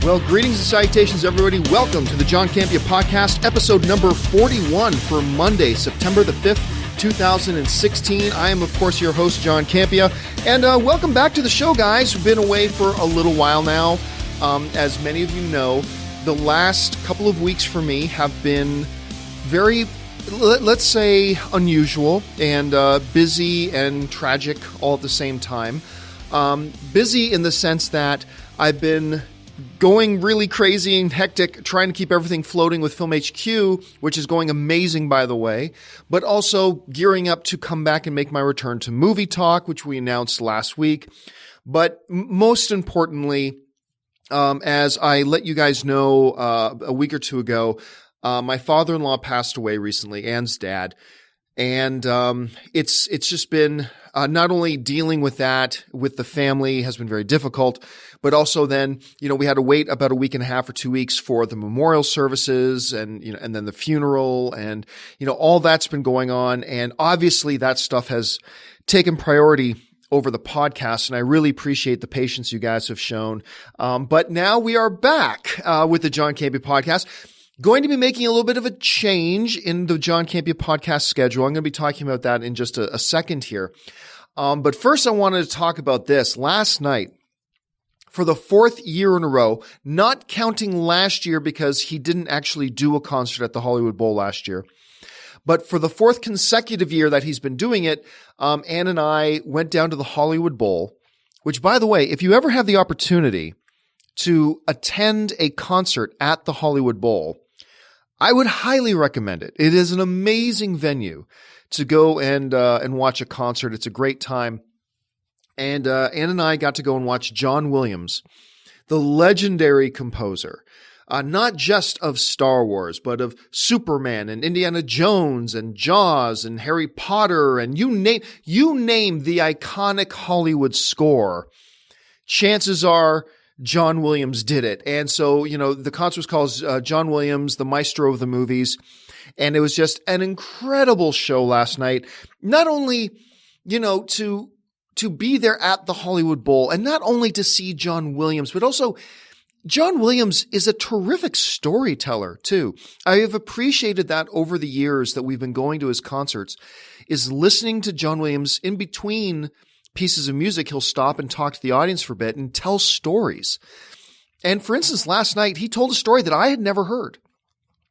Well, greetings and salutations, everybody. Welcome to the John Campea Podcast, episode number 41 for Monday, September the 5th, 2016. I am, of course, your host, John Campea, and welcome back to the show, guys. We've been away for a little while now. As many of you know, the last couple of weeks for me have been very, let's say, unusual and busy and tragic all at the same time. Busy in the sense that I've been going really crazy and hectic, trying to keep everything floating with Film HQ, which is going amazing, by the way, but also gearing up to come back and make my return to Movie Talk, which we announced last week. But most importantly, as I let you guys know a week or two ago, my father-in-law passed away recently, Anne's dad. And it's just been not only dealing with that with the family has been very difficult, but also then, we had to wait about a week and a half or 2 weeks for the memorial services and, and then the funeral and, all that's been going on. And obviously that stuff has taken priority over the podcast, and I really appreciate the patience you guys have shown. But now we are back with the John Campea Podcast. Going to be making a little bit of a change in the John Campea Podcast schedule. I'm going to be talking about that in just a second here. But first I wanted to talk about this. Last night, for the fourth year in a row, not counting last year because he didn't actually do a concert at the Hollywood Bowl last year, but for the fourth consecutive year that he's been doing it, Ann and I went down to the Hollywood Bowl, which, by the way, if you ever have the opportunity to attend a concert at the Hollywood Bowl, I would highly recommend it. It is an amazing venue to go and watch a concert. It's a great time. And Ann and I got to go and watch John Williams, the legendary composer, not just of Star Wars, but of Superman and Indiana Jones and Jaws and Harry Potter and you name the iconic Hollywood score. Chances are John Williams did it. And so, the concert was called John Williams, the Maestro of the Movies. And it was just an incredible show last night. Not only, to be there at the Hollywood Bowl and not only to see John Williams, but also John Williams is a terrific storyteller too. I have appreciated that over the years that we've been going to his concerts, is listening to John Williams in between pieces of music. He'll stop and talk to the audience for a bit and tell stories. And for instance, last night, he told a story that I had never heard.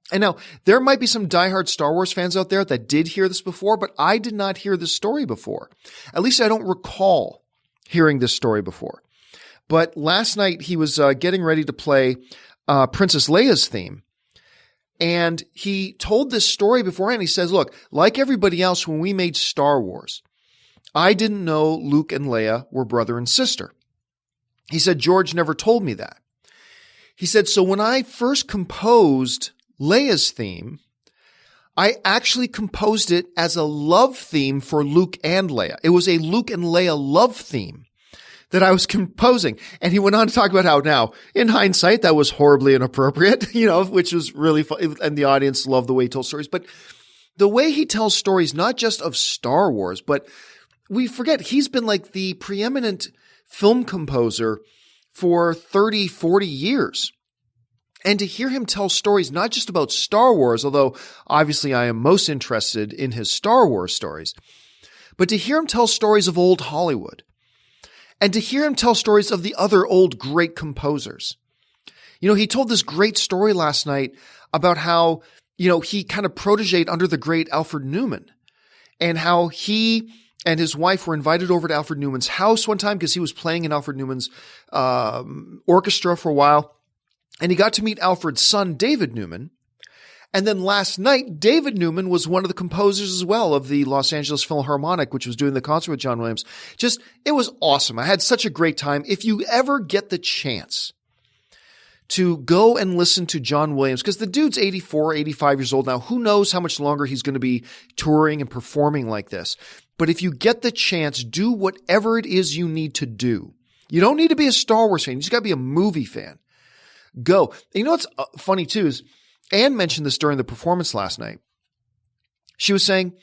And now there might be some diehard Star Wars fans out there that did hear this before, but I did not hear this story before. At least I don't recall hearing this story before. But last night he was getting ready to play Princess Leia's theme. And he told this story beforehand. He says, look, like everybody else, when we made Star Wars, I didn't know Luke and Leia were brother and sister. He said, George never told me that. He said, so when I first composed Leia's theme, I actually composed it as a love theme for Luke and Leia. It was a Luke and Leia love theme that I was composing. And he went on to talk about how now, in hindsight, that was horribly inappropriate, which was really fun. And the audience loved the way he told stories. But the way he tells stories, not just of Star Wars, but we forget he's been like the preeminent film composer for 30, 40 years. And to hear him tell stories, not just about Star Wars, although obviously I am most interested in his Star Wars stories, but to hear him tell stories of old Hollywood and to hear him tell stories of the other old great composers. He told this great story last night about how, he kind of protégéed under the great Alfred Newman and how he and his wife were invited over to Alfred Newman's house one time because he was playing in Alfred Newman's orchestra for a while. And he got to meet Alfred's son, David Newman. And then last night, David Newman was one of the composers as well of the Los Angeles Philharmonic, which was doing the concert with John Williams. It was awesome. I had such a great time. If you ever get the chance to go and listen to John Williams, because the dude's 84, 85 years old now. Who knows how much longer he's going to be touring and performing like this. But if you get the chance, do whatever it is you need to do. You don't need to be a Star Wars fan. You just got to be a movie fan. Go. And what's funny too is Anne mentioned this during the performance last night. She was saying,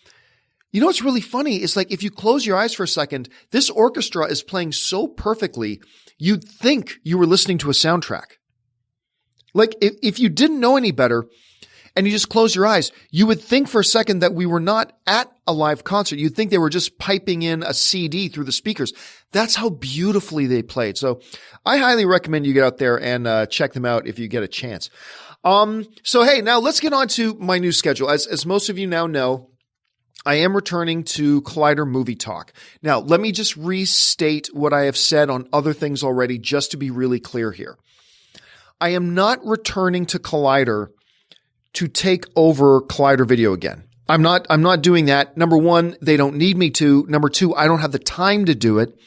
what's really funny is like if you close your eyes for a second, this orchestra is playing so perfectly, you'd think you were listening to a soundtrack. Like if you didn't know any better and you just close your eyes, you would think for a second that we were not at a live concert. You'd think they were just piping in a CD through the speakers. That's how beautifully they played. So I highly recommend you get out there and check them out if you get a chance. So hey, now let's get on to my new schedule. As most of you now know, I am returning to Collider Movie Talk. Now, let me just restate what I have said on other things already, just to be really clear here. I am not returning to Collider to take over Collider Video again. I'm not doing that. Number one, they don't need me to. Number two, I don't have the time to do it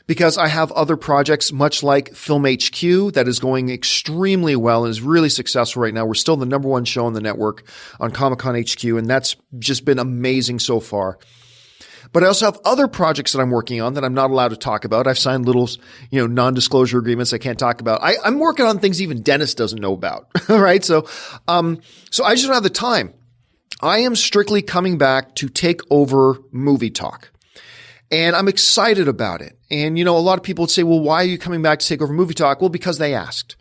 because I have other projects, much like Film HQ, that is going extremely well and is really successful right now. We're still the number one show on the network on Comic-Con HQ, and that's just been amazing so far. But I also have other projects that I'm working on that I'm not allowed to talk about. I've signed little, non-disclosure agreements I can't talk about. I'm working on things even Dennis doesn't know about. All right. So I just don't have the time. I am strictly coming back to take over Movie Talk. And I'm excited about it. And, a lot of people would say, well, why are you coming back to take over Movie Talk? Well, because they asked.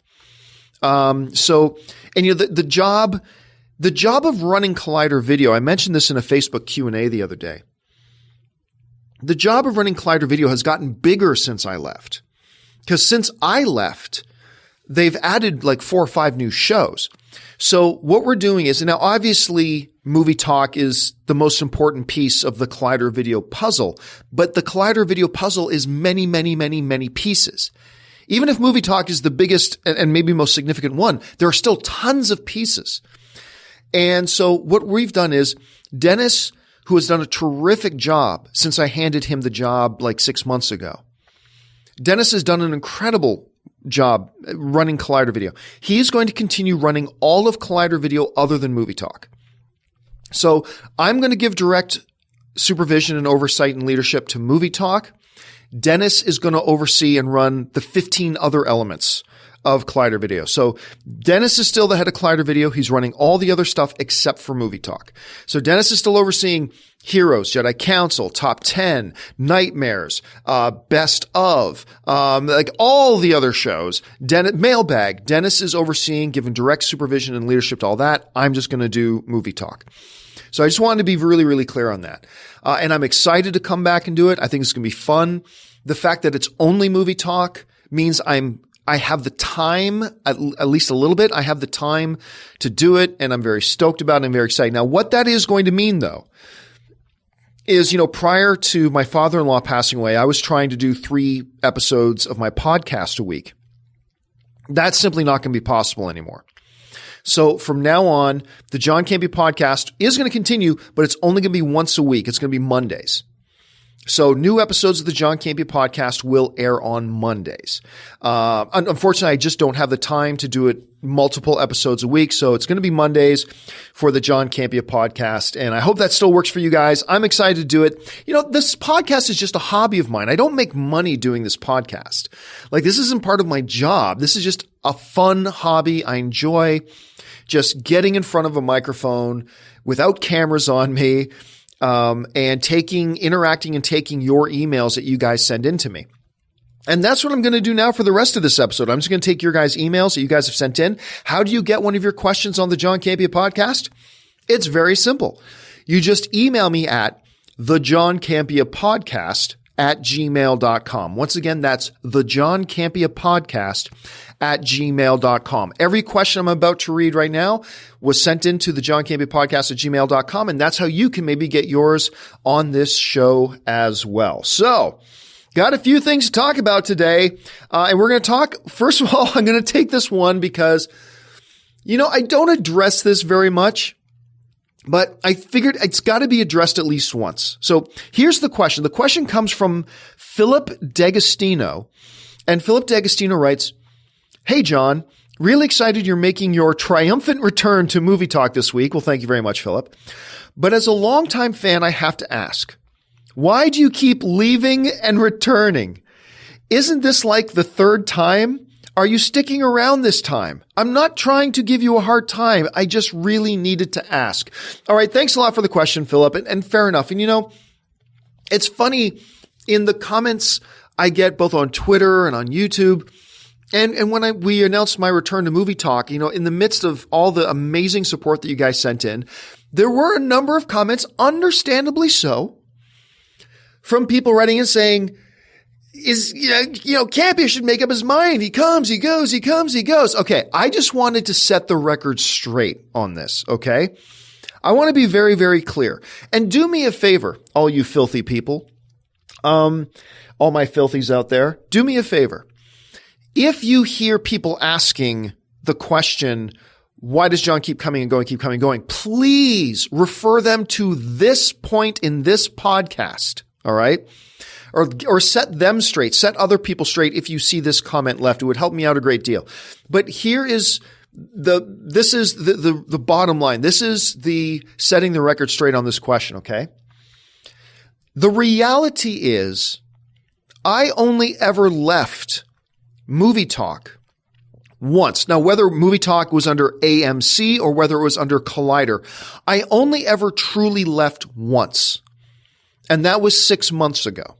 The job of running Collider Video, I mentioned this in a Facebook Q&A the other day. The job of running Collider Video has gotten bigger since I left. Because since I left, they've added like 4 or 5 new shows. So what we're doing is, now obviously Movie Talk is the most important piece of the Collider Video puzzle, but the Collider Video puzzle is many, many, many, many pieces. Even if Movie Talk is the biggest and maybe most significant one, there are still tons of pieces. And so what we've done is Dennis, who has done a terrific job since I handed him the job like 6 months ago. Dennis has done an incredible job running Collider Video. He is going to continue running all of Collider Video other than Movie Talk. So I'm going to give direct supervision and oversight and leadership to Movie Talk. Dennis is going to oversee and run the 15 other elements of Collider Video. So Dennis is still the head of Collider Video. He's running all the other stuff except for Movie Talk. So Dennis is still overseeing Heroes, Jedi Council, Top 10, Nightmares, Best of, like all the other shows. Mailbag. Dennis is overseeing, giving direct supervision and leadership to all that. I'm just going to do Movie Talk. So I just wanted to be really, really clear on that. And I'm excited to come back and do it. I think it's going to be fun. The fact that it's only Movie Talk means I have the time, at least a little bit. I have the time to do it, and I'm very stoked about it. I'm very excited. Now, what that is going to mean, though, is, prior to my father-in-law passing away, I was trying to do 3 episodes of my podcast a week. That's simply not going to be possible anymore. So from now on, the John Campea Podcast is going to continue, but it's only going to be once a week. It's going to be Mondays. So new episodes of the John Campea Podcast will air on Mondays. Unfortunately, I just don't have the time to do it multiple episodes a week. So it's going to be Mondays for the John Campea Podcast. And I hope that still works for you guys. I'm excited to do it. This podcast is just a hobby of mine. I don't make money doing this podcast. Like, this isn't part of my job. This is just a fun hobby. I enjoy just getting in front of a microphone without cameras on me. And interacting and taking your emails that you guys send in to me. And that's what I'm going to do now for the rest of this episode. I'm just going to take your guys' emails that you guys have sent in. How do you get one of your questions on the John Campea Podcast? It's very simple. You just email me at thejohncampeapodcast@gmail.com. Once again, that's thejohncampeapodcast@gmail.com. Every question I'm about to read right now was sent into the johncampeapodcast@gmail.com, and that's how you can maybe get yours on this show as well. So, got a few things to talk about today, and we're going to talk, first of all, I'm going to take this one because, I don't address this very much, but I figured it's got to be addressed at least once. So here's the question. The question comes from Philip Dagostino, and Philip Dagostino writes, "Hey, John, really excited you're making your triumphant return to Movie Talk this week." Well, thank you very much, Philip. But as a longtime fan, I have to ask, why do you keep leaving and returning? Isn't this like the 3rd time? Are you sticking around this time? I'm not trying to give you a hard time. I just really needed to ask. All right. Thanks a lot for the question, Philip. And fair enough. And it's funny, in the comments I get both on Twitter and on YouTube, And when we announced my return to Movie Talk, in the midst of all the amazing support that you guys sent in, there were a number of comments, understandably so, from people writing and saying, Campea should make up his mind. He comes, he goes, he comes, he goes. Okay. I just wanted to set the record straight on this. Okay. I want to be very, very clear, and do me a favor, all you filthy people, all my filthies out there, do me a favor. If you hear people asking the question, why does John keep coming and going, please refer them to this point in this podcast. All right. Or set them straight, set other people straight. If you see this comment left, it would help me out a great deal. But here is the bottom line. This is the setting the record straight on this question. Okay. The reality is I only ever left Movie Talk once. Now, whether Movie Talk was under AMC or whether it was under Collider, I only ever truly left once. And that was 6 months ago.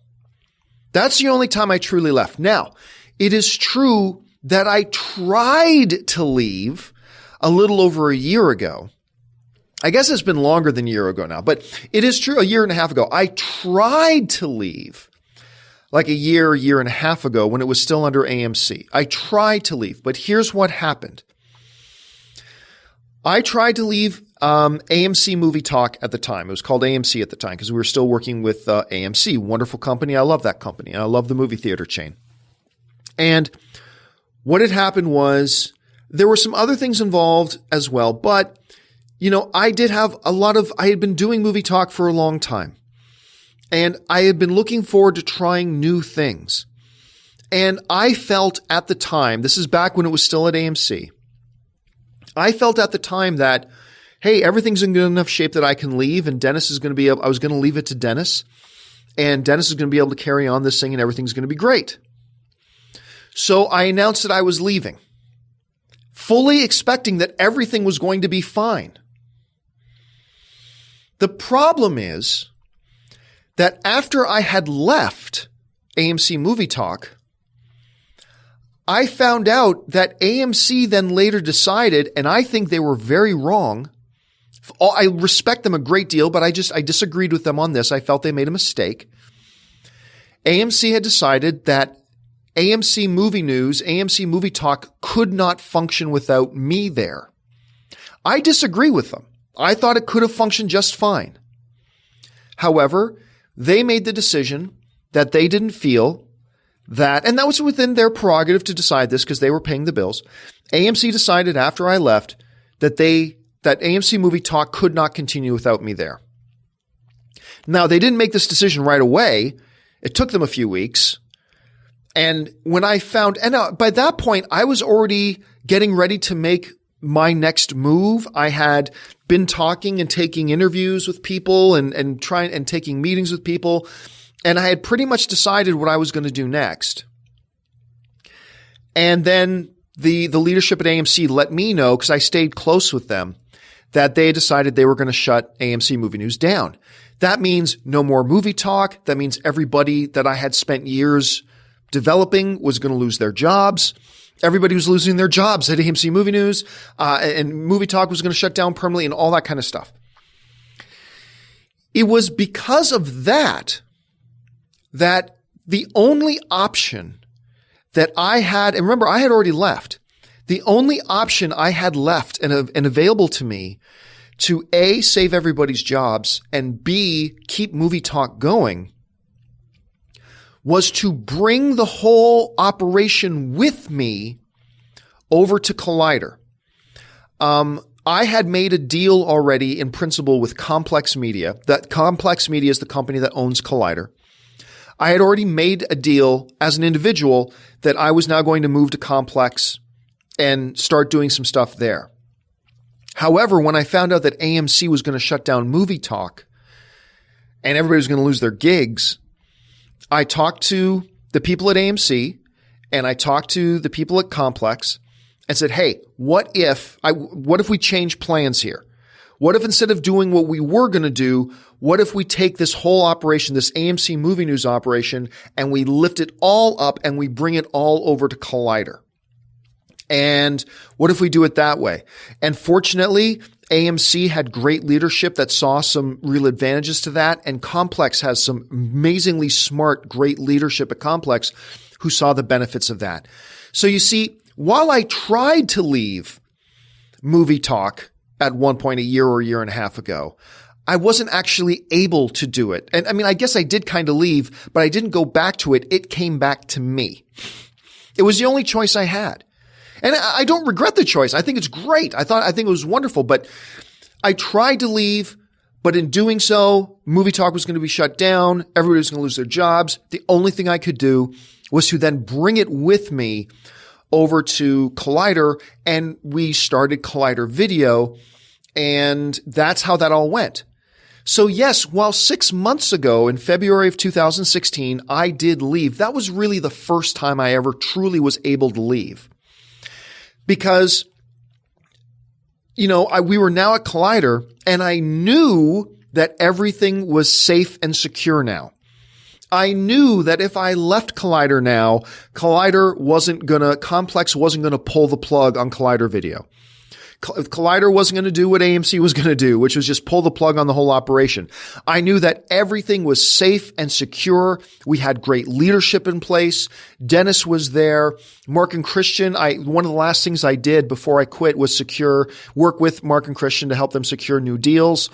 That's the only time I truly left. Now, it is true that I tried to leave a little over a year ago. I guess it's been longer than a year ago now, but it is true, a year and a half ago. I tried to leave like a year and a half ago when it was still under AMC. I tried to leave, but here's what happened. I tried to leave AMC Movie Talk at the time. It was called AMC at the time because we were still working with AMC. Wonderful company. I love that company. And I love the movie theater chain. And what had happened was there were some other things involved as well. But, I had been doing Movie Talk for a long time. And I had been looking forward to trying new things. And I felt at the time, this is back when it was still at AMC, I felt at the time that, hey, everything's in good enough shape that I can leave, and I was going to leave it to Dennis, and Dennis is going to be able to carry on this thing, and everything's going to be great. So I announced that I was leaving, fully expecting that everything was going to be fine. The problem is that after I had left AMC Movie Talk, I found out that AMC then later decided, and I think they were very wrong. I respect them a great deal, but I disagreed with them on this. I felt they made a mistake. AMC had decided that AMC Movie News, AMC Movie Talk could not function without me there. I disagree with them. I thought it could have functioned just fine. However, they made the decision that they didn't feel that, and that was within their prerogative to decide this because they were paying the bills. AMC decided after I left that AMC Movie Talk could not continue without me there. Now, they didn't make this decision right away. It took them a few weeks. And when I found, and by that point, I was already getting ready to make my next move. I had been talking and taking interviews with people and taking meetings with people. And I had pretty much decided what I was going to do next. And then the leadership at AMC let me know, because I stayed close with them, that they decided they were going to shut AMC Movie News down. That means no more Movie Talk. That means everybody that I had spent years developing was going to lose their jobs. Everybody was losing their jobs at AMC Movie News, and Movie Talk was going to shut down permanently and all that kind of stuff. It was because of that the only option that I had, and remember, I had already left. The only option I had left and available to me to A, save everybody's jobs, and B, keep Movie Talk going, was to bring the whole operation with me over to Collider. I had made a deal already in principle with Complex Media. That Complex Media is the company that owns Collider. I had already made a deal as an individual that I was now going to move to Complex and start doing some stuff there. However, when I found out that AMC was going to shut down Movie Talk and everybody was going to lose their gigs, I talked to the people at AMC and I talked to the people at Complex and said, hey, what if we change plans here? What if instead of doing what we were going to do, what if we take this whole operation, this AMC Movie News operation, and we lift it all up and we bring it all over to Collider? And what if we do it that way? And fortunately, AMC had great leadership that saw some real advantages to that. And Complex has some amazingly smart, great leadership at Complex who saw the benefits of that. So you see, while I tried to leave Movie Talk at one point a year or a year and a half ago, I wasn't actually able to do it. And I mean, I guess I did kind of leave, but I didn't go back to it. It came back to me. It was the only choice I had. And I don't regret the choice. I think it's great. I think it was wonderful, but I tried to leave, but in doing so, Movie Talk was going to be shut down. Everybody was going to lose their jobs. The only thing I could do was to then bring it with me over to Collider, and we started Collider Video, and that's how that all went. So yes, while 6 months ago in February of 2016, I did leave, that was really the first time I ever truly was able to leave. Because, we were now at Collider, and I knew that everything was safe and secure now. I knew that if I left Collider now, Complex wasn't gonna pull the plug on Collider Video. Collider wasn't going to do what AMC was going to do, which was just pull the plug on the whole operation. I knew that everything was safe and secure. We had great leadership in place. Dennis was there. Mark and Christian, one of the last things I did before I quit was work with Mark and Christian to help them secure new deals.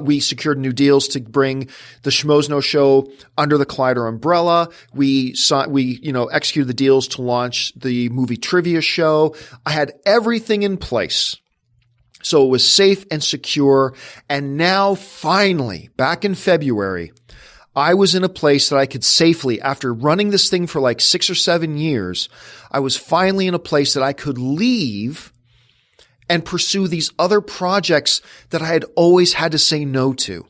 We secured new deals to bring the Schmoes Know Show under the Collider umbrella. We executed the deals to launch the movie trivia show. I had everything in place. So it was safe and secure. And now finally, back in February, I was in a place that I could safely, after running this thing for like 6 or 7 years, I was finally in a place that I could leave and pursue these other projects that I had always had to say no to.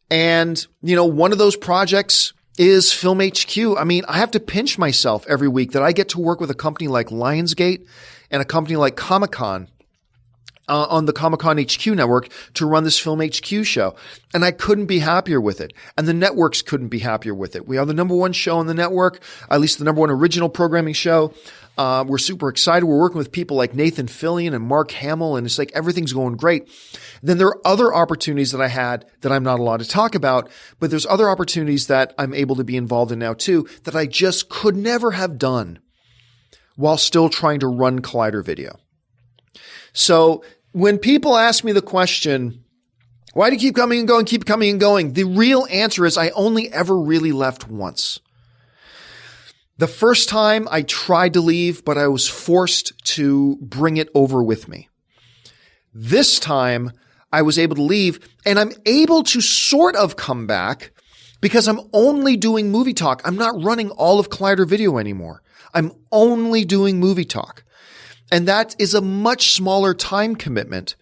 And, one of those projects is Film HQ. I mean, I have to pinch myself every week that I get to work with a company like Lionsgate and a company like Comic-Con on the Comic-Con HQ network to run this Film HQ show. And I couldn't be happier with it. And the networks couldn't be happier with it. We are the number one show on the network, at least the number one original programming show. We're super excited. We're working with people like Nathan Fillion and Mark Hamill, and it's like everything's going great. Then there are other opportunities that I had that I'm not allowed to talk about, but there's other opportunities that I'm able to be involved in now too that I just could never have done while still trying to run Collider Video. So when people ask me the question, why do you keep coming and going, keep coming and going? The real answer is I only ever really left once. The first time I tried to leave, but I was forced to bring it over with me. This time I was able to leave, and I'm able to sort of come back because I'm only doing Movie Talk. I'm not running all of Collider Video anymore. I'm only doing Movie Talk. And that is a much smaller time commitment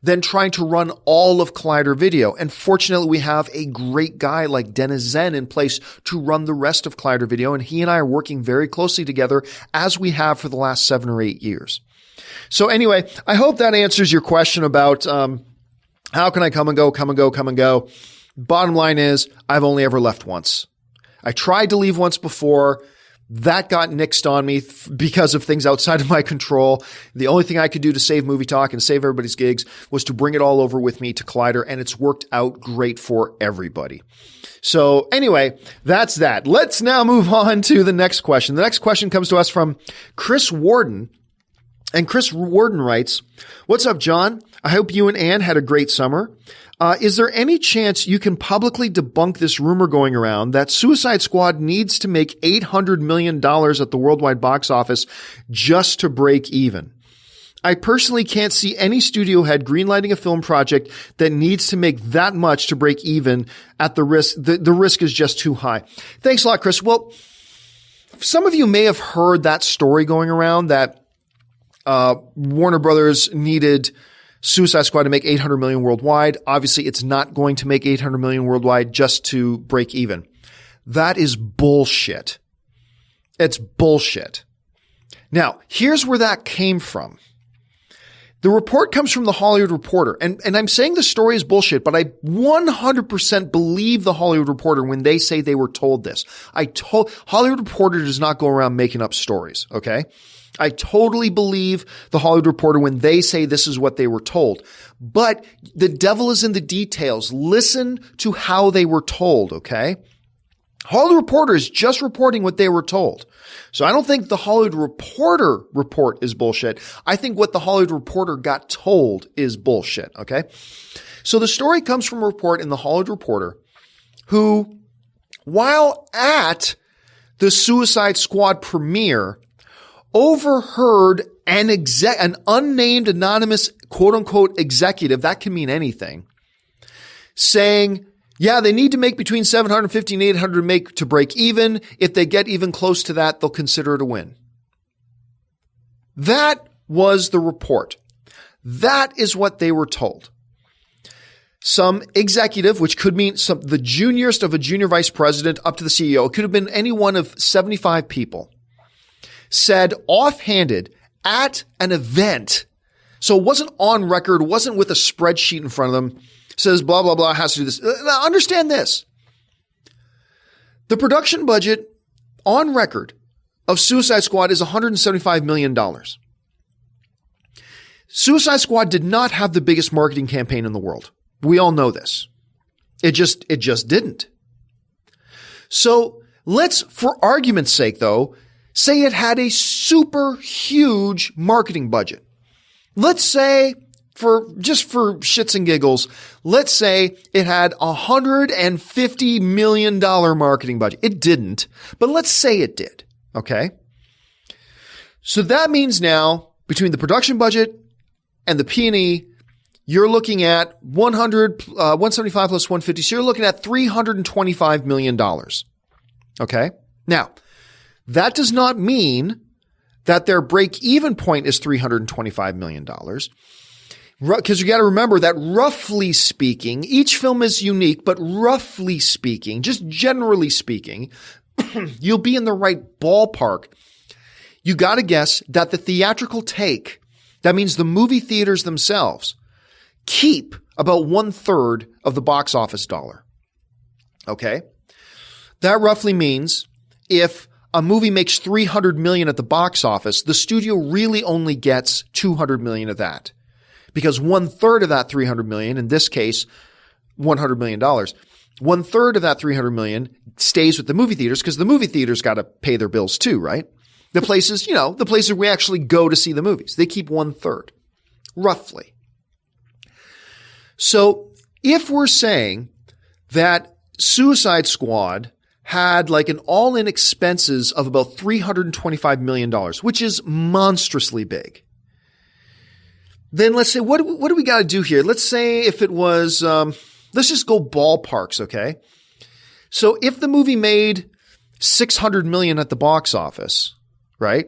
than trying to run all of Collider Video. And fortunately, we have a great guy like Dennis Zen in place to run the rest of Collider Video. And he and I are working very closely together as we have for the last 7 or 8 years. So anyway, I hope that answers your question about how can I come and go, come and go, come and go. Bottom line is I've only ever left once. I tried to leave once before. That got nixed on me because of things outside of my control. The only thing I could do to save Movie Talk and save everybody's gigs was to bring it all over with me to Collider, and it's worked out great for everybody. So anyway, that's that. Let's now move on to the next question. The next question comes to us from Chris Warden. And Chris Warden writes, "What's up, John? I hope you and Ann had a great summer. Is there any chance you can publicly debunk this rumor going around that Suicide Squad needs to make $800 million at the worldwide box office just to break even? I personally can't see any studio head greenlighting a film project that needs to make that much to break even at the risk. The risk is just too high." Thanks a lot, Chris. Well, some of you may have heard that story going around that Warner Brothers needed Suicide Squad to make $800 million worldwide. Obviously, it's not going to make $800 million worldwide just to break even. That is bullshit. It's bullshit. Now, here's where that came from. The report comes from the Hollywood Reporter. And I'm saying the story is bullshit, but I 100% believe the Hollywood Reporter when they say they were told this. Hollywood Reporter does not go around making up stories, okay? I totally believe the Hollywood Reporter when they say this is what they were told. But the devil is in the details. Listen to how they were told, okay? Hollywood Reporter is just reporting what they were told. So I don't think the Hollywood Reporter report is bullshit. I think what the Hollywood Reporter got told is bullshit, okay? So the story comes from a report in the Hollywood Reporter who, while at the Suicide Squad premiere, overheard an unnamed anonymous quote-unquote executive, that can mean anything, saying, yeah, they need to make between 750 and 800 to break even. If they get even close to that, they'll consider it a win. That was the report. That is what they were told. Some executive, which could mean the juniorest of a junior vice president up to the CEO, it could have been any one of 75 people, said offhanded at an event. So it wasn't on record, wasn't with a spreadsheet in front of them, says blah, blah, blah, has to do this. Now, understand this. The production budget on record of Suicide Squad is $175 million. Suicide Squad did not have the biggest marketing campaign in the world. We all know this. It just didn't. So let's, for argument's sake though, say it had a super huge marketing budget. Let's say, for shits and giggles, let's say it had $150 million marketing budget. It didn't, but let's say it did. Okay. So that means now between the production budget and the P&E, you're looking at 175 plus 150. So you're looking at $325 million. Okay. Now, that does not mean that their break-even point is $325 million. Because you got to remember that roughly speaking, each film is unique, but roughly speaking, just generally speaking, you'll be in the right ballpark. You got to guess that the theatrical take, that means the movie theaters themselves, keep about 1/3 of the box office dollar. Okay? That roughly means if a movie makes $300 million at the box office, the studio really only gets $200 million of that. Because 1/3 of that $300 million, in this case, $100 million, 1/3 of that $300 million stays with the movie theaters because the movie theaters got to pay their bills too, right? The places, the places we actually go to see the movies, they keep 1/3, roughly. So if we're saying that Suicide Squad had like an all-in expenses of about $325 million, which is monstrously big, then let's say, what do we got to do here? Let's say if it was, let's just go ballparks, okay? So if the movie made $600 million at the box office, right?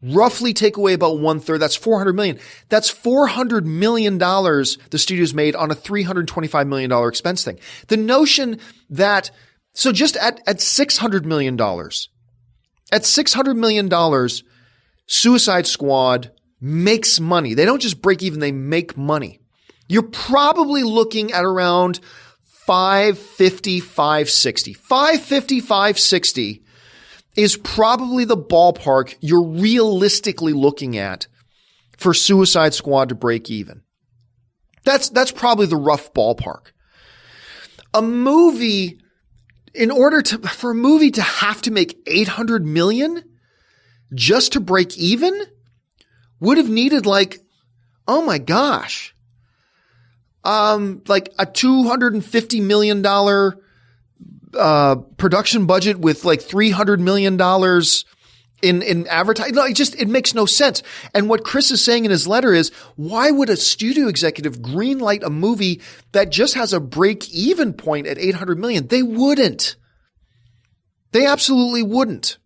Roughly take away about 1/3, that's $400 million. That's $400 million the studios made on a $325 million expense thing. The notion that, so just at $600 million, at $600 million, Suicide Squad makes money. They don't just break even, they make money. You're probably looking at around 550, 560. 550, 560 is probably the ballpark you're realistically looking at for Suicide Squad to break even. That's probably the rough ballpark. A movie, for a movie to have to make $800 million just to break even would have needed like, oh my gosh, like a $250 million production budget with like $300 million in advertising. No, it makes no sense. And what Chris is saying in his letter is, why would a studio executive greenlight a movie that just has a break-even point at $800 million? They wouldn't. They absolutely wouldn't.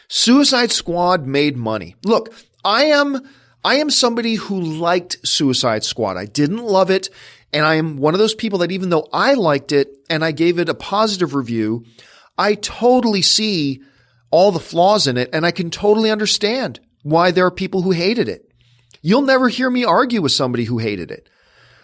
Suicide Squad made money. Look, I am somebody who liked Suicide Squad. I didn't love it. And I am one of those people that even though I liked it and I gave it a positive review, I totally see all the flaws in it. And I can totally understand why there are people who hated it. You'll never hear me argue with somebody who hated it.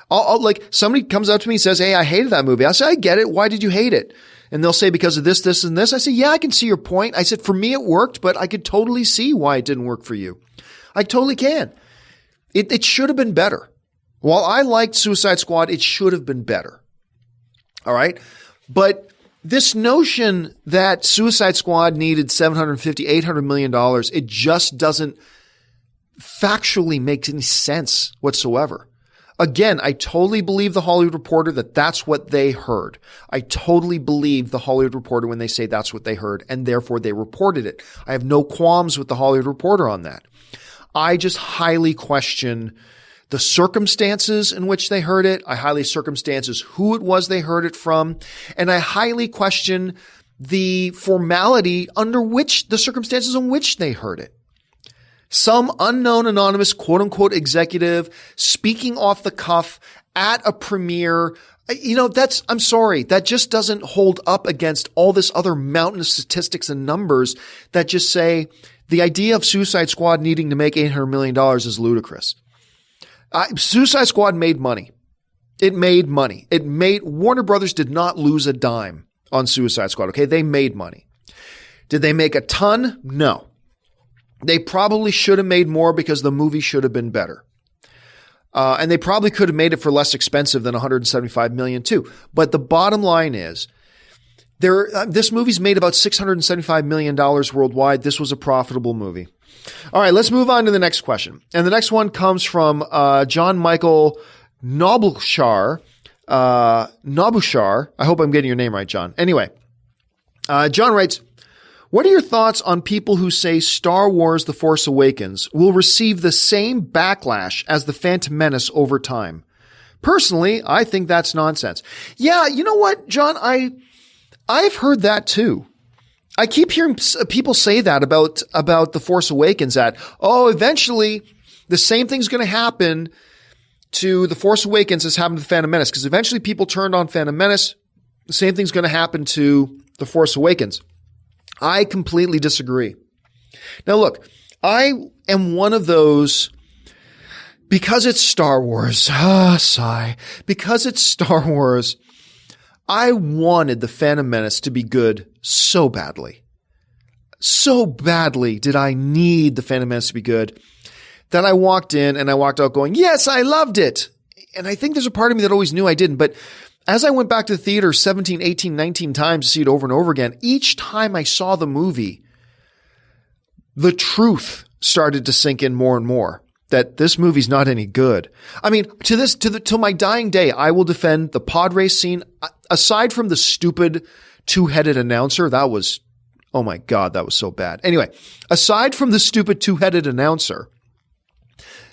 Like somebody comes up to me and says, hey, I hated that movie. I say, I get it. Why did you hate it? And they'll say, because of this, this, and this. I say, yeah, I can see your point. I said, for me, it worked, but I could totally see why it didn't work for you. I totally can. It should have been better. While I liked Suicide Squad, it should have been better. All right. But this notion that Suicide Squad needed $750, $800 million, it just doesn't factually make any sense whatsoever. Again, I totally believe the Hollywood Reporter that that's what they heard. I totally believe the Hollywood Reporter when they say that's what they heard, and therefore they reported it. I have no qualms with the Hollywood Reporter on that. I just highly question the circumstances in which they heard it. I highly circumstances who it was they heard it from. And I highly question the formality under which the circumstances in which they heard it. Some unknown anonymous quote unquote executive speaking off the cuff at a premiere. I'm sorry. That just doesn't hold up against all this other mountain of statistics and numbers that just say the idea of Suicide Squad needing to make $800 million is ludicrous. Suicide Squad made money. It made money. Warner Brothers did not lose a dime on Suicide Squad. Okay. They made money. Did they make a ton? No. They probably should have made more because the movie should have been better. And they probably could have made it for less expensive than $175 million too. But the bottom line is this movie's made about $675 million worldwide. This was a profitable movie. All right, let's move on to the next question. And the next one comes from John Michael Nobushar. I hope I'm getting your name right, John. Anyway, John writes, what are your thoughts on people who say Star Wars The Force Awakens will receive the same backlash as The Phantom Menace over time? Personally, I think that's nonsense. Yeah, you know what, John? I've heard that too. I keep hearing people say that about The Force Awakens, that, eventually the same thing's going to happen to The Force Awakens as happened to The Phantom Menace, because eventually people turned on Phantom Menace. The same thing's going to happen to The Force Awakens. I completely disagree. Now, look, I am one of those, because it's Star Wars, sigh, because it's Star Wars, I wanted The Phantom Menace to be good so badly. So badly did I need The Phantom Menace to be good that I walked in and I walked out going, yes, I loved it. And I think there's a part of me that always knew I didn't. But as I went back to the theater 17, 18, 19 times to see it over and over again, each time I saw the movie, the truth started to sink in more and more that this movie's not any good. I mean, till my dying day, I will defend the pod race scene. Aside from the stupid two-headed announcer, that was, oh my God, that was so bad. Anyway, aside from the stupid two-headed announcer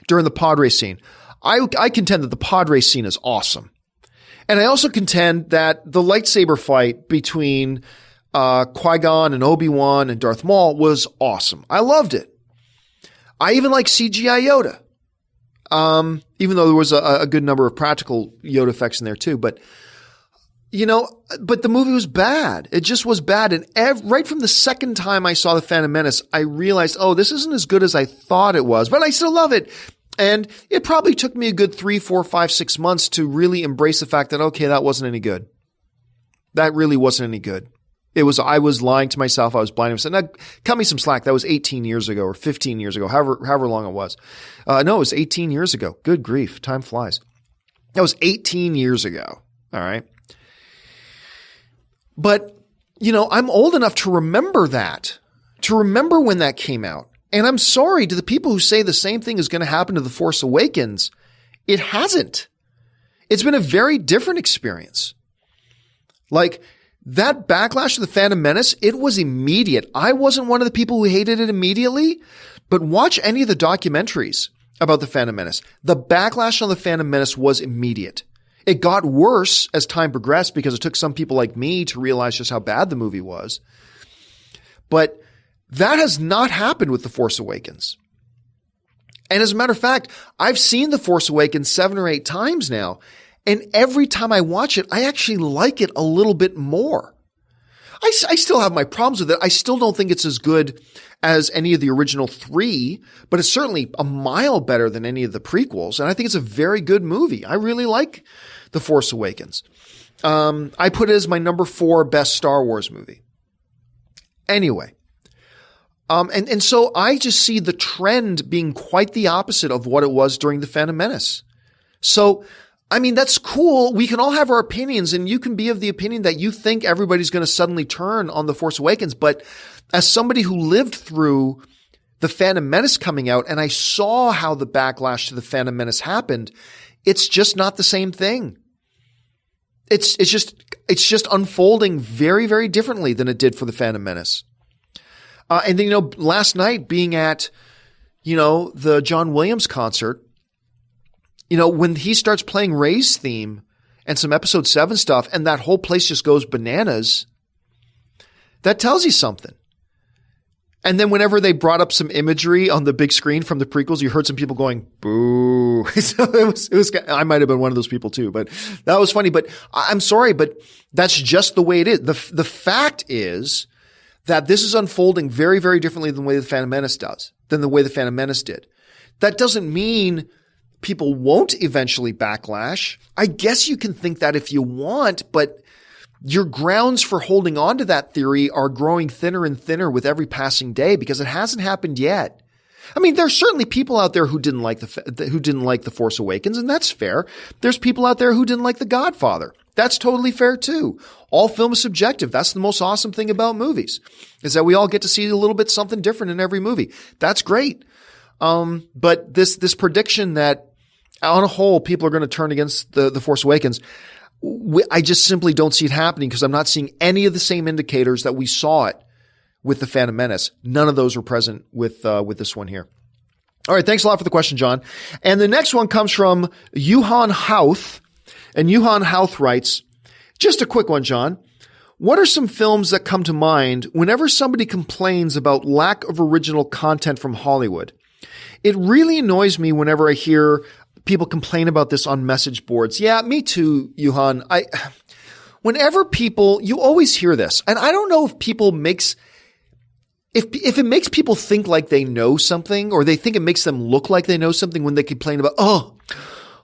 during the pod race scene, I contend that the pod race scene is awesome. And I also contend that the lightsaber fight between Qui-Gon and Obi-Wan and Darth Maul was awesome. I loved it. I even like CGI Yoda, even though there was a good number of practical Yoda effects in there too. But the movie was bad. It just was bad. And right from the second time I saw The Phantom Menace, I realized, this isn't as good as I thought it was, but I still love it. And it probably took me a good 3, 4, 5, 6 months to really embrace the fact that, okay, that wasn't any good. That really wasn't any good. I was lying to myself. I was blinding myself. Now, cut me some slack. That was 18 years ago or 15 years ago, however long it was. No, it was 18 years ago. Good grief. Time flies. That was 18 years ago. All right. But, I'm old enough to remember that, to remember when that came out. And I'm sorry to the people who say the same thing is going to happen to The Force Awakens. It hasn't. It's been a very different experience. Like, that backlash to The Phantom Menace, it was immediate. I wasn't one of the people who hated it immediately, but watch any of the documentaries about The Phantom Menace. The backlash on The Phantom Menace was immediate. It got worse as time progressed because it took some people like me to realize just how bad the movie was. But that has not happened with The Force Awakens. And as a matter of fact, I've seen The Force Awakens 7 or 8 times now. And every time I watch it, I actually like it a little bit more. I still have my problems with it. I still don't think it's as good as any of the original three, but it's certainly a mile better than any of the prequels. And I think it's a very good movie. I really like The Force Awakens. I put it as my number 4 best Star Wars movie. Anyway. And so I just see the trend being quite the opposite of what it was during The Phantom Menace. So, I mean, that's cool. We can all have our opinions, and you can be of the opinion that you think everybody's going to suddenly turn on The Force Awakens. But as somebody who lived through The Phantom Menace coming out, and I saw how the backlash to The Phantom Menace happened, it's just not the same thing. It's just unfolding very, very differently than it did for The Phantom Menace. And then, last night being at, the John Williams concert, when he starts playing Rey's theme and some episode 7 stuff and that whole place just goes bananas, that tells you something. And then whenever they brought up some imagery on the big screen from the prequels, you heard some people going, boo. So it was, I might have been one of those people too, but that was funny. But I'm sorry, but that's just the way it is. The fact is that this is unfolding very, very differently than the way the Phantom Menace did. That doesn't mean people won't eventually backlash. I guess you can think that if you want, but your grounds for holding on to that theory are growing thinner and thinner with every passing day because it hasn't happened yet. I mean, there's certainly people out there who didn't like The Force Awakens, and that's fair. There's people out there who didn't like The Godfather. That's totally fair too. All film is subjective. That's the most awesome thing about movies, is that we all get to see a little bit something different in every movie. That's great. But this prediction that on a whole, people are going to turn against the Force Awakens, I just simply don't see it happening because I'm not seeing any of the same indicators that we saw it with The Phantom Menace. None of those were present with this one here. All right. Thanks a lot for the question, John. And the next one comes from Yuhan Houth. And Yuhan Houth writes, just a quick one, John. What are some films that come to mind whenever somebody complains about lack of original content from Hollywood? It really annoys me whenever I hear people complain about this on message boards. Yeah, me too, Yuhan. Whenever people, you always hear this, and I don't know if if it makes people think like they know something, or they think it makes them look like they know something when they complain about,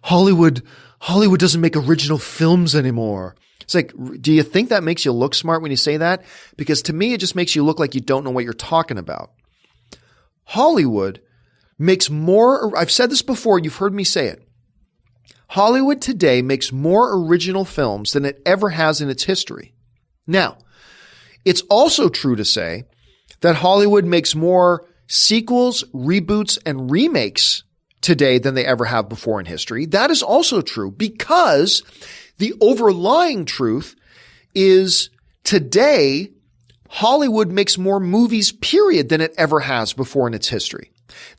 Hollywood doesn't make original films anymore. It's like, do you think that makes you look smart when you say that? Because to me, it just makes you look like you don't know what you're talking about. Hollywood makes more, I've said this before, you've heard me say it. Hollywood today makes more original films than it ever has in its history. Now, it's also true to say that Hollywood makes more sequels, reboots, and remakes today than they ever have before in history. That is also true because the overlying truth is today, Hollywood makes more movies, period, than it ever has before in its history.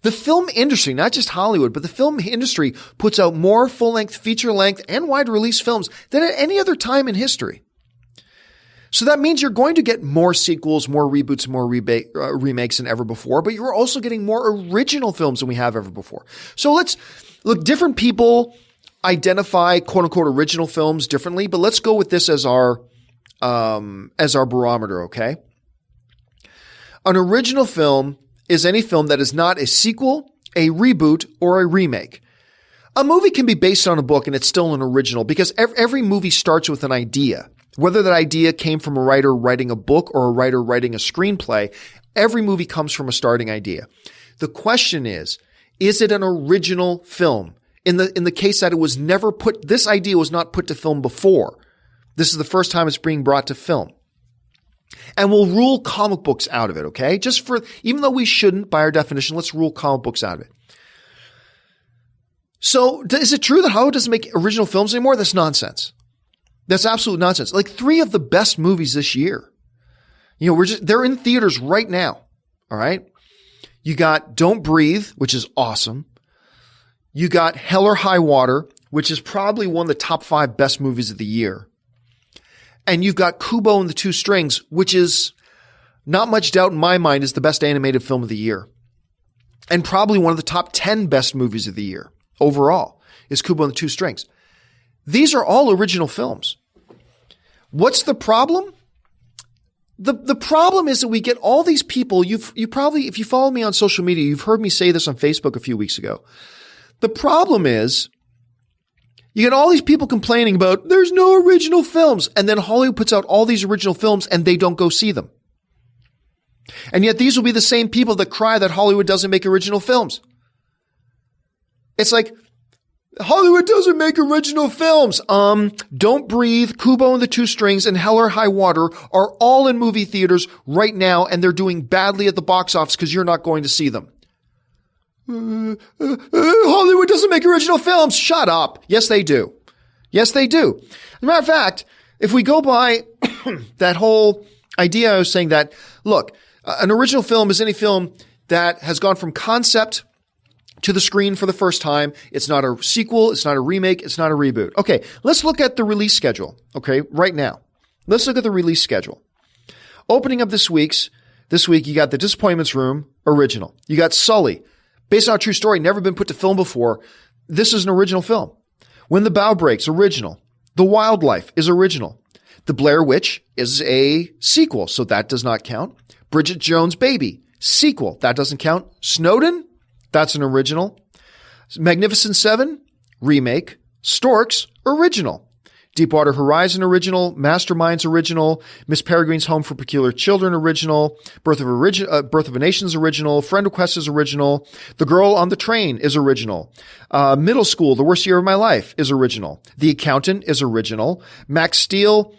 The film industry, not just Hollywood, but the film industry puts out more full-length, feature-length, and wide-release films than at any other time in history. So that means you're going to get more sequels, more reboots, more remakes than ever before, but you're also getting more original films than we have ever before. So let's look, different people identify quote unquote original films differently, but let's go with this as our barometer. Okay. An original film is any film that is not a sequel, a reboot, or a remake. A movie can be based on a book and it's still an original because every movie starts with an idea. Whether that idea came from a writer writing a book or a writer writing a screenplay, every movie comes from a starting idea. The question is it an original film? In the case that it was never put, this idea was not put to film before. This is the first time it's being brought to film. And we'll rule comic books out of it, okay? Even though we shouldn't by our definition, let's rule comic books out of it. So is it true that Hollywood doesn't make original films anymore? That's nonsense. That's absolute nonsense. Like 3 of the best movies this year, they're in theaters right now. All right. You got Don't Breathe, which is awesome. You got Hell or High Water, which is probably one of the top 5 best movies of the year. And you've got Kubo and the Two Strings, which is not much doubt in my mind is the best animated film of the year. And probably one of the top 10 best movies of the year overall is Kubo and the Two Strings. These are all original films. What's the problem? The problem is that we get all these people. You probably, if you follow me on social media, you've heard me say this on Facebook a few weeks ago. The problem is you get all these people complaining about there's no original films, and then Hollywood puts out all these original films and they don't go see them. And yet these will be the same people that cry that Hollywood doesn't make original films. It's like, Hollywood doesn't make original films. Don't Breathe, Kubo and the Two Strings, and Hell or High Water are all in movie theaters right now, and they're doing badly at the box office because you're not going to see them. Hollywood doesn't make original films. Shut up. Yes, they do. Yes, they do. As a matter of fact, if we go by that whole idea, I was saying that, look, an original film is any film that has gone from concept to the screen for the first time. It's not a sequel. It's not a remake. It's not a reboot. Okay, let's look at the release schedule. Okay, right now. Let's look at the release schedule. Opening up this week, you got The Disappointments Room, original. You got Sully, based on a true story, never been put to film before. This is an original film. When the Bow Breaks, original. The Wildlife is original. The Blair Witch is a sequel, so that does not count. Bridget Jones' Baby, sequel. That doesn't count. Snowden, that's an original. Magnificent Seven, remake. Storks, original. Deepwater Horizon, original. Masterminds, original. Miss Peregrine's Home for Peculiar Children, original. Birth of a Nation's original. Friend Request is original. The Girl on the Train is original. Middle School, The Worst Year of My Life is original. The Accountant is original. Max Steel,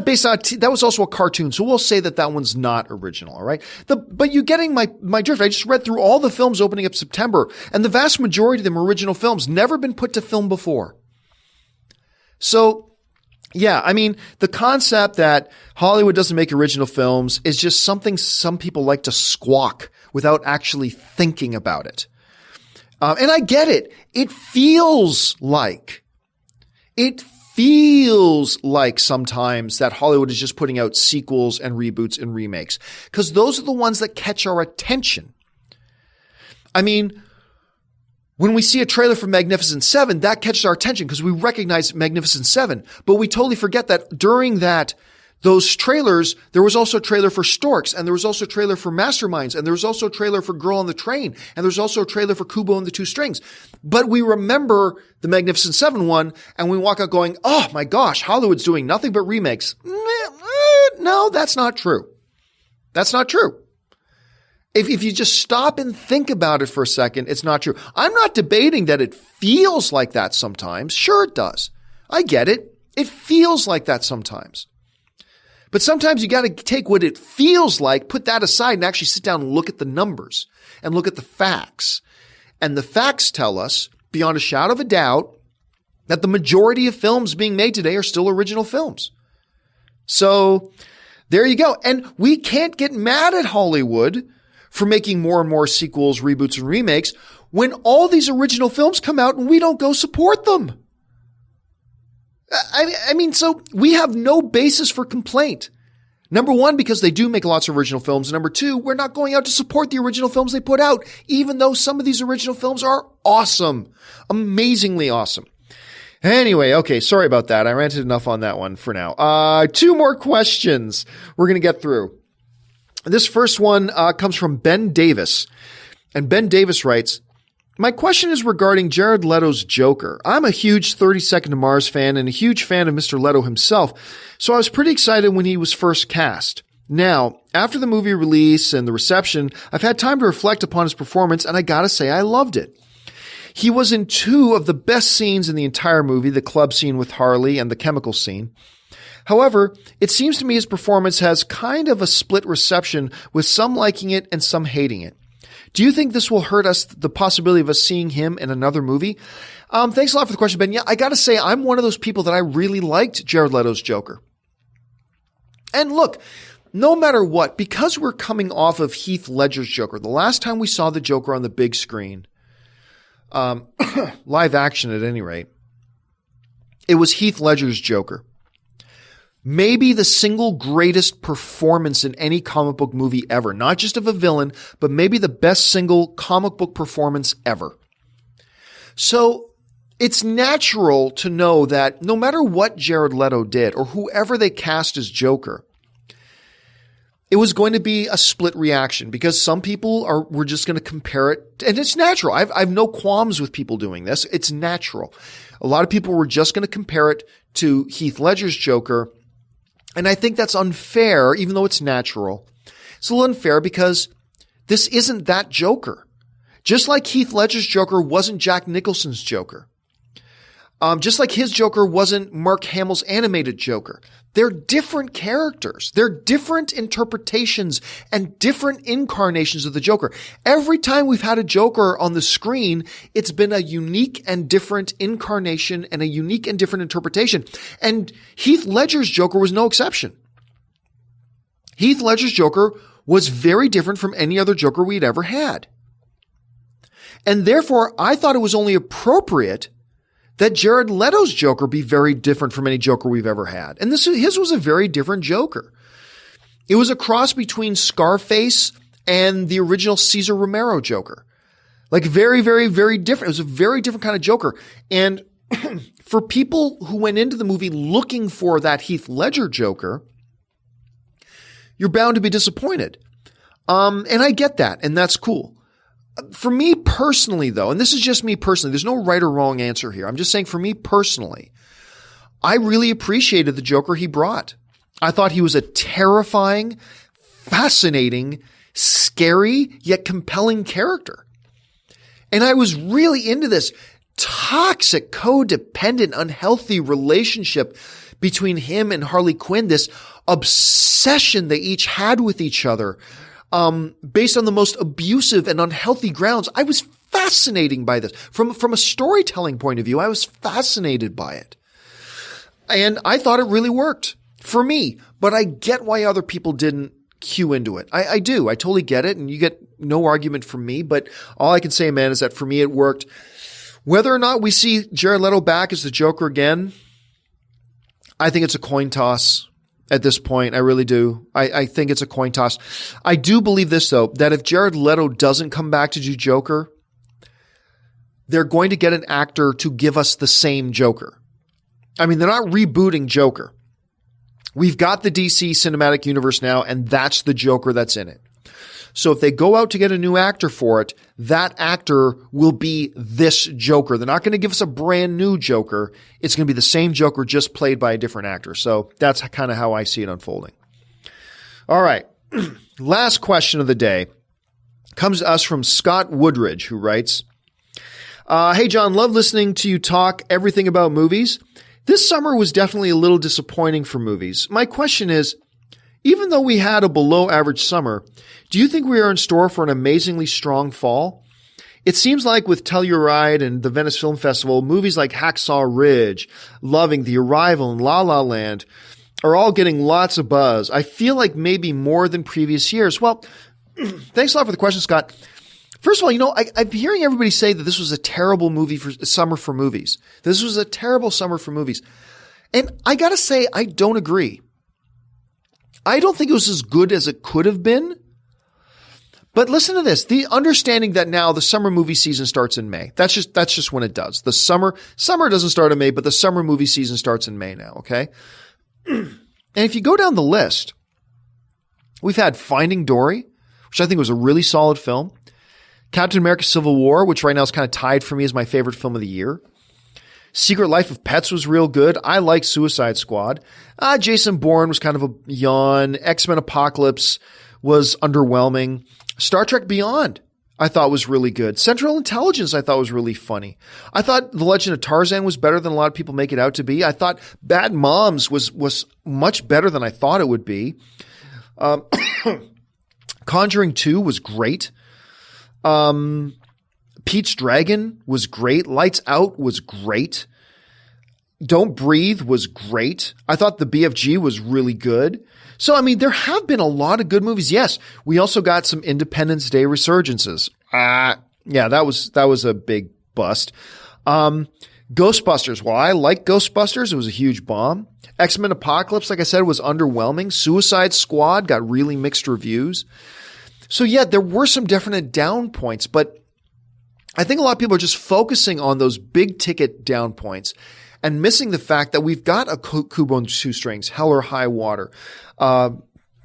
based on that was also a cartoon, so we'll say that one's not original, all right? But you're getting my drift. I just read through all the films opening up September, and the vast majority of them are original films, never been put to film before. So, yeah, I mean, the concept that Hollywood doesn't make original films is just something some people like to squawk without actually thinking about it. And I get it. It feels like sometimes that Hollywood is just putting out sequels and reboots and remakes, because those are the ones that catch our attention. I mean, when we see a trailer for Magnificent Seven, that catches our attention because we recognize Magnificent Seven, but we totally forget that during those trailers, there was also a trailer for Storks, and there was also a trailer for Masterminds, and there was also a trailer for Girl on the Train, and there's also a trailer for Kubo and the Two Strings. But we remember the Magnificent Seven one, and we walk out going, oh my gosh, Hollywood's doing nothing but remakes. No, that's not true. That's not true. If you just stop and think about it for a second, it's not true. I'm not debating that it feels like that sometimes. Sure it does. I get it. It feels like that sometimes. But sometimes you got to take what it feels like, put that aside, and actually sit down and look at the numbers and look at the facts. And the facts tell us, beyond a shadow of a doubt, that the majority of films being made today are still original films. So there you go. And we can't get mad at Hollywood for making more and more sequels, reboots, and remakes when all these original films come out and we don't go support them. I mean, so we have no basis for complaint. Number one, because they do make lots of original films. And number two, we're not going out to support the original films they put out, even though some of these original films are awesome, amazingly awesome. Anyway, okay, sorry about that. I ranted enough on that one for now. Two more questions we're going to get through. This first one comes from Ben Davis. And Ben Davis writes, my question is regarding Jared Leto's Joker. I'm a huge 30 Second to Mars fan and a huge fan of Mr. Leto himself, so I was pretty excited when he was first cast. Now, after the movie release and the reception, I've had time to reflect upon his performance, and I gotta say I loved it. He was in two of the best scenes in the entire movie, the club scene with Harley and the chemical scene. However, it seems to me his performance has kind of a split reception, with some liking it and some hating it. Do you think this will hurt us, the possibility of us seeing him in another movie? Thanks a lot for the question, Ben. Yeah, I gotta say, I'm one of those people that I really liked Jared Leto's Joker. And look, no matter what, because we're coming off of Heath Ledger's Joker, the last time we saw the Joker on the big screen, live action at any rate, it was Heath Ledger's Joker. Maybe the single greatest performance in any comic book movie ever. Not just of a villain, but maybe the best single comic book performance ever. So it's natural to know that no matter what Jared Leto did, or whoever they cast as Joker, it was going to be a split reaction because some people were just going to compare it. And it's natural. I've no qualms with people doing this. It's natural. A lot of people were just going to compare it to Heath Ledger's Joker. And I think that's unfair, even though it's natural. It's a little unfair because this isn't that Joker. Just like Heath Ledger's Joker wasn't Jack Nicholson's Joker. Just like his Joker wasn't Mark Hamill's animated Joker. They're different characters. They're different interpretations and different incarnations of the Joker. Every time we've had a Joker on the screen, it's been a unique and different incarnation and a unique and different interpretation. And Heath Ledger's Joker was no exception. Heath Ledger's Joker was very different from any other Joker we'd ever had. And therefore, I thought it was only appropriate that Jared Leto's Joker be very different from any Joker we've ever had. And his was a very different Joker. It was a cross between Scarface and the original Cesar Romero Joker. Like very, very, very different. It was a very different kind of Joker. And for people who went into the movie looking for that Heath Ledger Joker, you're bound to be disappointed. And I get that, and that's cool. For me personally, though, and this is just me personally, there's no right or wrong answer here. I'm just saying for me personally, I really appreciated the Joker he brought. I thought he was a terrifying, fascinating, scary, yet compelling character. And I was really into this toxic, codependent, unhealthy relationship between him and Harley Quinn, this obsession they each had with each other. Based on the most abusive and unhealthy grounds. I was fascinated by this. From a storytelling point of view, I was fascinated by it. And I thought it really worked for me, but I get why other people didn't cue into it. I do. I totally get it. And you get no argument from me, but all I can say, man, is that for me, it worked. Whether or not we see Jared Leto back as the Joker again, I think it's a coin toss. At this point, I really do. I think it's a coin toss. I do believe this, though, that if Jared Leto doesn't come back to do Joker, they're going to get an actor to give us the same Joker. I mean, they're not rebooting Joker. We've got the DC cinematic universe now, and that's the Joker that's in it. So if they go out to get a new actor for it, that actor will be this Joker. They're not going to give us a brand new Joker. It's going to be the same Joker, just played by a different actor. So that's kind of how I see it unfolding. All right. Last question of the day comes to us from Scott Woodridge, who writes, hey, John, love listening to you talk everything about movies. This summer was definitely a little disappointing for movies. My question is, even though we had a below average summer, do you think we are in store for an amazingly strong fall? It seems like with Telluride and the Venice Film Festival, movies like Hacksaw Ridge, Loving, The Arrival, and La La Land are all getting lots of buzz. I feel like maybe more than previous years. Well, thanks a lot for the question, Scott. First of all, I'm hearing everybody say that this was a terrible summer for movies. This was a terrible summer for movies. And I gotta say, I don't agree. I don't think it was as good as it could have been. But listen to this. The understanding that now the summer movie season starts in May. That's just when it does. The summer doesn't start in May, but the summer movie season starts in May now, okay? And if you go down the list, we've had Finding Dory, which I think was a really solid film. Captain America Civil War, which right now is kind of tied for me as my favorite film of the year. Secret Life of Pets was real good. I like Suicide Squad. Jason Bourne was kind of a yawn. X-Men Apocalypse was underwhelming. Star Trek Beyond, I thought was really good. Central Intelligence, I thought was really funny. I thought The Legend of Tarzan was better than a lot of people make it out to be. I thought Bad Moms was much better than I thought it would be. Conjuring 2 was great. Pete's Dragon was great. Lights Out was great. Don't Breathe was great. I thought the BFG was really good. So, I mean, there have been a lot of good movies. Yes, we also got some Independence Day resurgences. Yeah, that was a big bust. Ghostbusters. Well, I like Ghostbusters. It was a huge bomb. X-Men Apocalypse, like I said, was underwhelming. Suicide Squad got really mixed reviews. So, yeah, there were some definite down points, but I think a lot of people are just focusing on those big ticket down points and missing the fact that we've got a Kubo and Shoestrings, Hell or High Water,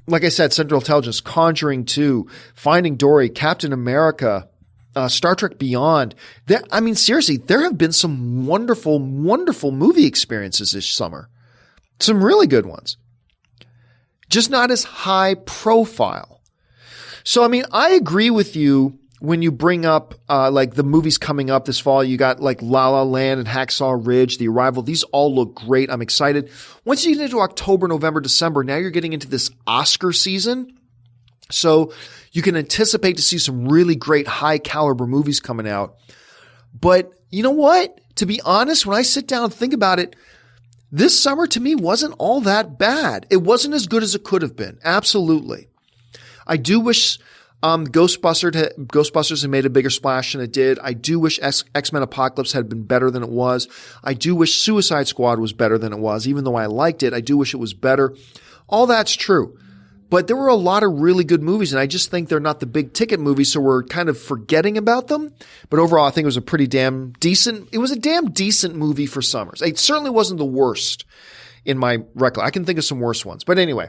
like I said, Central Intelligence, Conjuring 2, Finding Dory, Captain America, Star Trek Beyond. Seriously, there have been some wonderful, wonderful movie experiences this summer. Some really good ones. Just not as high profile. So, I agree with you when you bring up like the movies coming up this fall. You got like La La Land and Hacksaw Ridge, The Arrival. These all look great. I'm excited. Once you get into October, November, December, now you're getting into this Oscar season. So you can anticipate to see some really great high caliber movies coming out. But you know what? To be honest, when I sit down and think about it, this summer to me wasn't all that bad. It wasn't as good as it could have been. Absolutely. I do wish Ghostbusters had made a bigger splash than it did. I do wish X-Men Apocalypse had been better than it was. I do wish Suicide Squad was better than it was. Even though I liked it, I do wish it was better. All that's true. But there were a lot of really good movies, and I just think they're not the big ticket movies, so we're kind of forgetting about them. But overall, I think it was a damn decent movie for summers. It certainly wasn't the worst in my record. I can think of some worse ones. But anyway,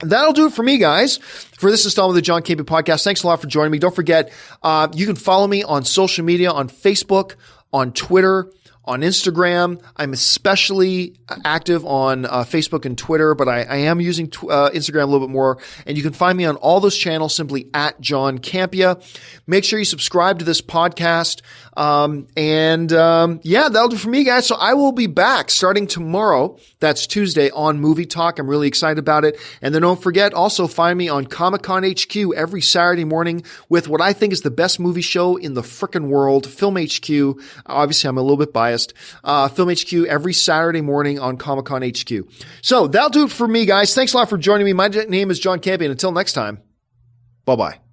that'll do it for me, guys. For this installment of the John Campea Podcast, thanks a lot for joining me. Don't forget, you can follow me on social media, on Facebook, on Twitter, on Instagram. I'm especially active on Facebook and Twitter, but I am using Instagram a little bit more. And you can find me on all those channels simply at John Campea. Make sure you subscribe to this podcast. That'll do it for me, guys. So I will be back starting tomorrow. That's Tuesday on Movie Talk. I'm really excited about it. And then don't forget, also find me on Comic-Con HQ every Saturday morning with what I think is the best movie show in the frickin' world, Film HQ. Obviously, I'm a little bit biased. Film HQ every Saturday morning on Comic-Con HQ. So that'll do it for me, guys. Thanks a lot for joining me. My name is John Campea, and until next time, bye-bye.